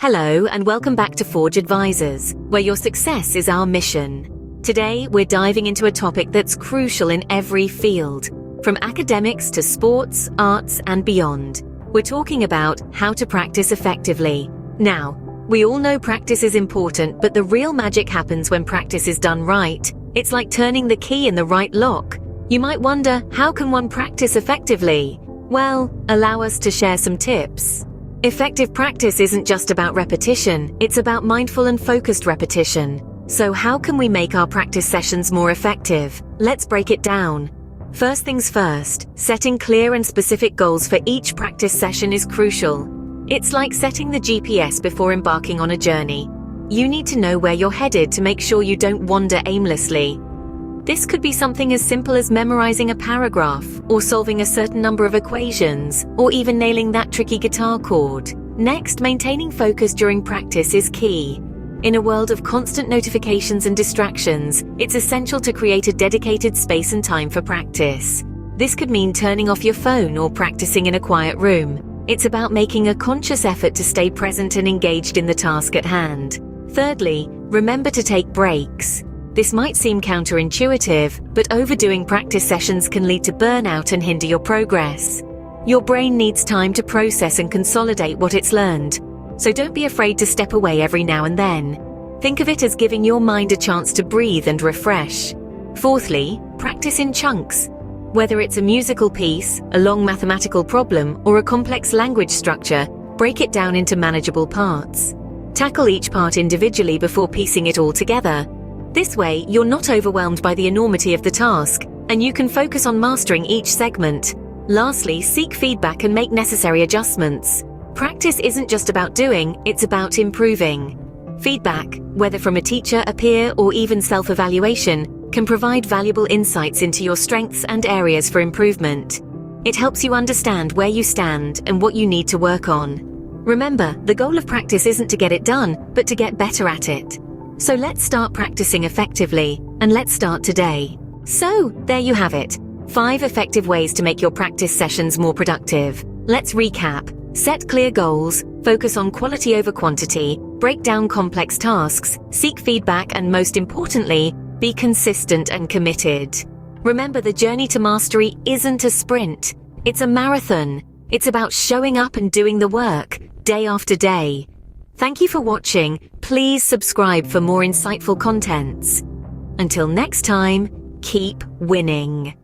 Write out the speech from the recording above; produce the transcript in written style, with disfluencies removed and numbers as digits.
Hello and welcome back to ForgeAdvisors, where your success is our mission. Today, we're diving into a topic that's crucial in every field, from academics to sports, arts, and beyond. We're talking about how to practice effectively. Now, we all know practice is important, but the real magic happens when practice is done right. It's like turning the key in the right lock. You might wonder, how can one practice effectively? Well, allow us to share some tips. Effective practice isn't just about repetition, it's about mindful and focused repetition. So how can we make our practice sessions more effective? Let's break it down. First things first, setting clear and specific goals for each practice session is crucial. It's like setting the GPS before embarking on a journey. You need to know where you're headed to make sure you don't wander aimlessly. This could be something as simple as memorizing a paragraph, or solving a certain number of equations, or even nailing that tricky guitar chord. Next, maintaining focus during practice is key. In a world of constant notifications and distractions, it's essential to create a dedicated space and time for practice. This could mean turning off your phone or practicing in a quiet room. It's about making a conscious effort to stay present and engaged in the task at hand. Thirdly, remember to take breaks. This might seem counterintuitive, but overdoing practice sessions can lead to burnout and hinder your progress. Your brain needs time to process and consolidate what it's learned, so don't be afraid to step away every now and then. Think of it as giving your mind a chance to breathe and refresh. Fourthly, practice in chunks. Whether it's a musical piece, a long mathematical problem, or a complex language structure, break it down into manageable parts. Tackle each part individually before piecing it all together. This way, you're not overwhelmed by the enormity of the task, and you can focus on mastering each segment. Lastly, seek feedback and make necessary adjustments. Practice isn't just about doing, it's about improving. Feedback, whether from a teacher, a peer, or even self-evaluation, can provide valuable insights into your strengths and areas for improvement. It helps you understand where you stand and what you need to work on. Remember, the goal of practice isn't to get it done, but to get better at it. So let's start practicing effectively, and let's start today. So, there you have it. 5 effective ways to make your practice sessions more productive. Let's recap. Set clear goals, focus on quality over quantity, break down complex tasks, seek feedback, and most importantly, be consistent and committed. Remember, the journey to mastery isn't a sprint. It's a marathon. It's about showing up and doing the work, day after day. Thank you for watching. Please subscribe for more insightful contents. Until next time, keep winning.